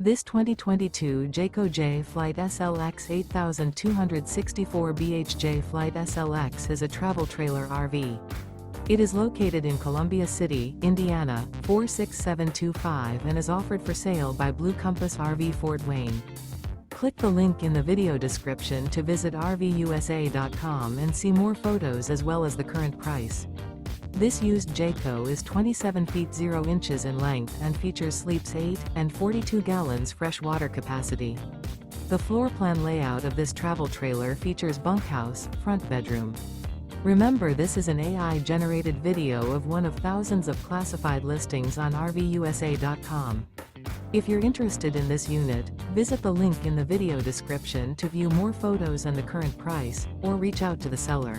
This 2022 Jayco Jay Flight SLX 8264 Jay Flight SLX is a travel trailer RV. It is located in Columbia City, Indiana, 46725 and is offered for sale by Blue Compass RV Fort Wayne. Click the link in the video description to visit RVUSA.com and see more photos as well as the current price. This used Jayco is 27 feet 0 inches in length and features sleeps 8 and 42 gallons fresh water capacity. The floor plan layout of this travel trailer features bunkhouse, front bedroom. Remember, this is an AI-generated video of one of thousands of classified listings on RVUSA.com. If you're interested in this unit, visit the link in the video description to view more photos and the current price, or reach out to the seller.